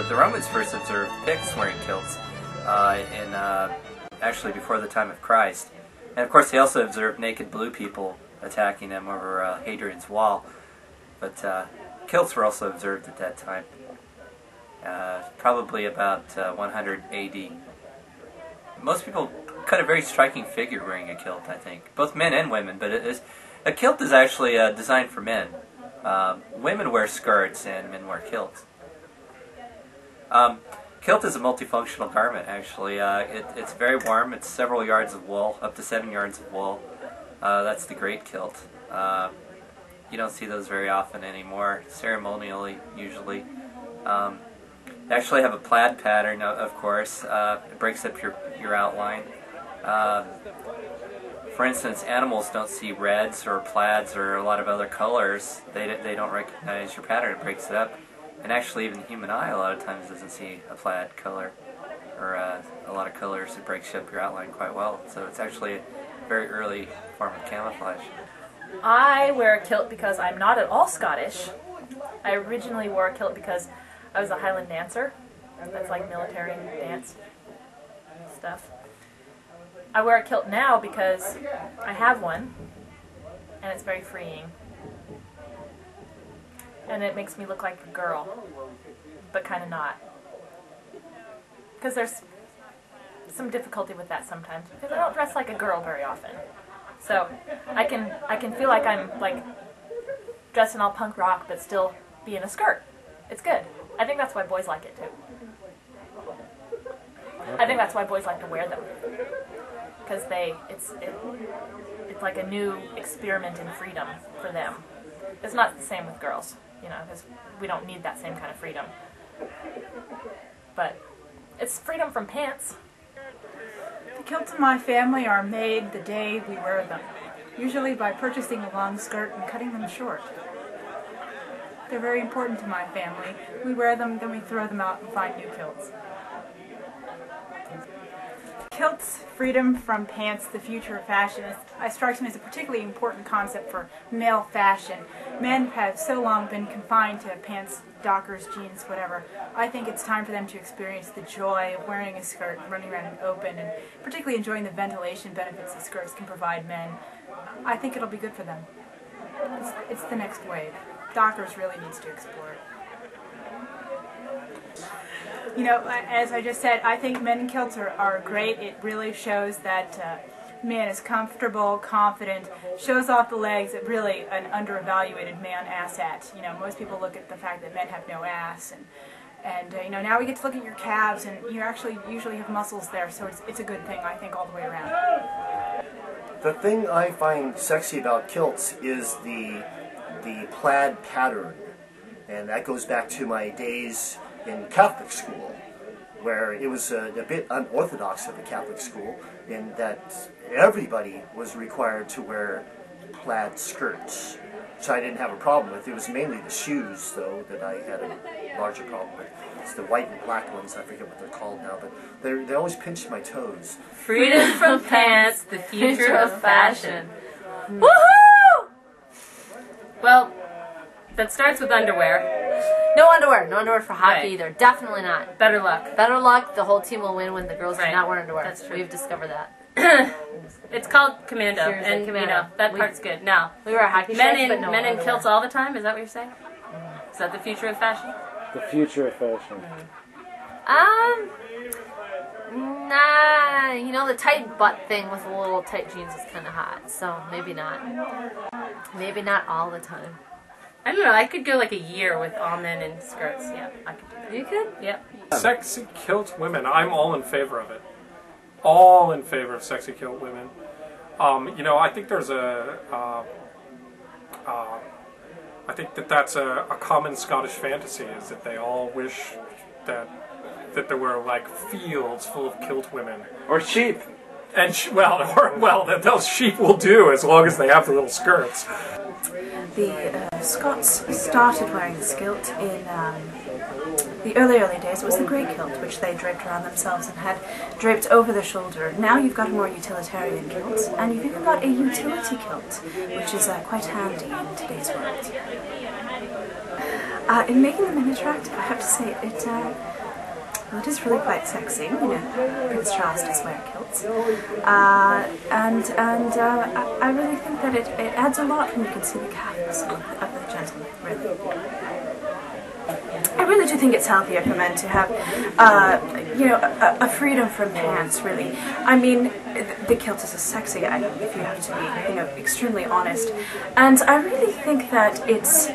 the Romans first observed Picts wearing kilts actually before the time of Christ. And of course they also observed naked blue people attacking them over Hadrian's Wall. But kilts were also observed at that time, probably about 100 AD. Most people cut a very striking figure wearing a kilt, I think. Both men and women, but a kilt is actually designed for men. Women wear skirts and men wear kilts. Kilt is a multifunctional garment, actually. It's very warm. It's several yards of wool, up to 7 yards of wool. That's the great kilt. You don't see those very often anymore, ceremonially, usually. They actually have a plaid pattern, of course. It breaks up your outline. For instance, animals don't see reds or plaids or a lot of other colors. They don't recognize your pattern. It breaks it up. And actually, even the human eye a lot of times doesn't see a plaid color or a lot of colors. It breaks up your outline quite well. So it's actually a very early form of camouflage. I wear a kilt because I'm not at all Scottish. I originally wore a kilt because I was a Highland dancer. That's like military dance stuff. I wear a kilt now because I have one, and it's very freeing. And it makes me look like a girl, but kind of not. Because there's some difficulty with that sometimes, because I don't dress like a girl very often. So I can feel like I'm like dressing all punk rock, but still be in a skirt. It's good. I think that's why boys like it too. I think that's why boys like to wear them, because it's like a new experiment in freedom for them. It's not the same with girls, you know, because we don't need that same kind of freedom. But it's freedom from pants. The kilts in my family are made the day we wear them, usually by purchasing a long skirt and cutting them short. They're very important to my family. We wear them, then we throw them out and find new kilts. Kilts, freedom from pants, the future of fashion, strikes me as a particularly important concept for male fashion. Men have so long been confined to pants, dockers, jeans, whatever. I think it's time for them to experience the joy of wearing a skirt, running around and open, and particularly enjoying the ventilation benefits that skirts can provide men. I think it'll be good for them. It's the next wave. Dockers really needs to explore it. You know, as I just said, I think men in kilts are great. It really shows that man is comfortable, confident, shows off the legs that really an underevaluated man asset. You know, most people look at the fact that men have no ass, and you know, now we get to look at your calves, and you actually usually have muscles there, so it's a good thing, I think, all the way around. The thing I find sexy about kilts is the plaid pattern, and that goes back to my days in Catholic school, where it was a bit unorthodox of a Catholic school in that everybody was required to wear plaid skirts, which I didn't have a problem with. It was mainly the shoes, though, that I had a larger problem with. It's the white and black ones, I forget what they're called now, but they always pinched my toes. Freedom from pants, the future of fashion. Woohoo! Well, that starts with underwear. No underwear. No underwear for hockey Right. either. Definitely not. Better luck. Better luck. The whole team will win when the girls do Right. not wear underwear. That's true. We've discovered that. It's called Commando, Seriously, and Commando. you know that part's good. Now, We wear hockey men shirts, in but no men in underwear. kilts all the time. Is that what you're saying? Is that the future of fashion? The future of fashion. Nah. You know, the tight butt thing with the little tight jeans is kind of hot. So maybe not. Maybe not all the time. I don't know. I could go like a year with all men in skirts. Yeah, I could do that. You could? Yep. Sexy kilt women, I'm all in favor of it. All in favor of sexy kilt women. You know, I think there's I think that's a common Scottish fantasy, is that they all wish that there were like fields full of kilt women. Or sheep. And that those sheep will do as long as they have the little skirts. The Scots started wearing the kilt in the early days. It was the grey kilt, which they draped around themselves and had draped over their shoulder. Now you've got a more utilitarian kilt, and you've even got a utility kilt, which is quite handy in today's world. In making them attractive, I have to say, Well, it is really quite sexy, you know, Prince Charles does wear kilts. I really think that it adds a lot when you can see the calves of the gentleman, really. I really do think it's healthier for men to have, you know, a freedom from pants, really. I mean, the kilt is a sexy item, if you have to be, you know, extremely honest. And I really think that it's,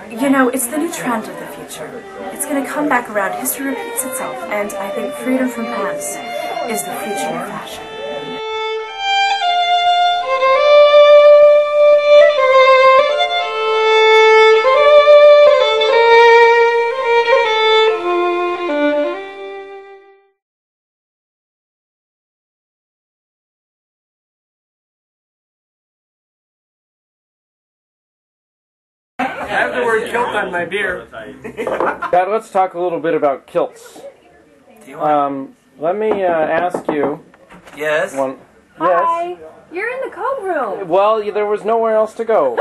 you know, it's the new trend of the future. It's going to come back around. History repeats itself, and I think freedom from pants is the future of fashion. I have the word kilt on my beer. Dad, let's talk a little bit about kilts. Do you want? Let me ask you. Yes. Hi. You're in the coat room. Well, there was nowhere else to go.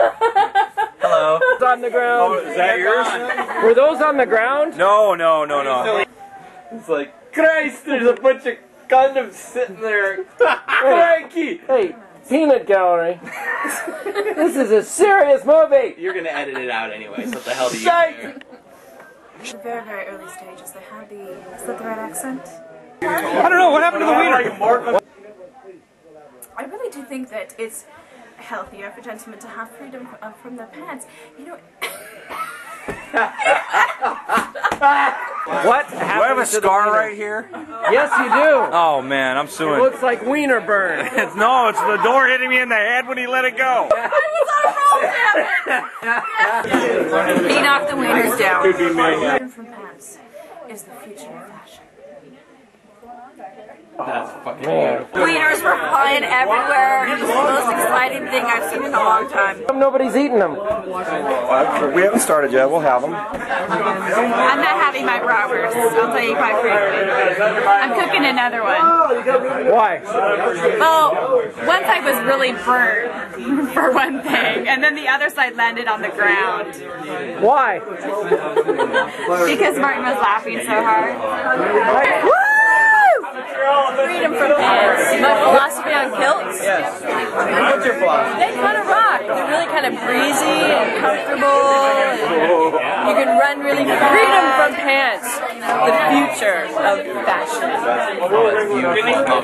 Hello. On the ground. Oh, is that yours? Were those on the ground? No. It's like, Christ, there's a bunch of condoms sitting there. Crikey! Hey, peanut gallery. This is a serious movie. You're gonna edit it out anyway, so what the hell do you Psych! care? The very, very early stages, they had the, is that the right accent? I don't know, what happened to the wiener? I really do think that it's healthier for gentlemen to have freedom from their pants. You know, What Do I have a scar right here? Yes, you do. Oh man, I'm It suing. looks like wiener burn. No, it's the door hitting me in the head when he let it go. he knocked the wieners down. Could be me. Freedom from pants is the future of fashion. That's fucking Man. Wieners were flying everywhere. It was the most exciting thing I've seen in a long time. Nobody's eating them. We haven't started yet, we'll have them. I'm not having my bratwurst, I'll tell you quite frankly. I'm cooking another one. Why? Well, one side was really burnt, for one thing, and then the other side landed on the ground. Why? Because Martin was laughing so hard. Freedom from pants. My philosophy on kilts? Yes. What's your philosophy? They kind of rock. They're really kind of breezy and comfortable. And you can run really freedom from pants. The future of fashion. That's beautiful.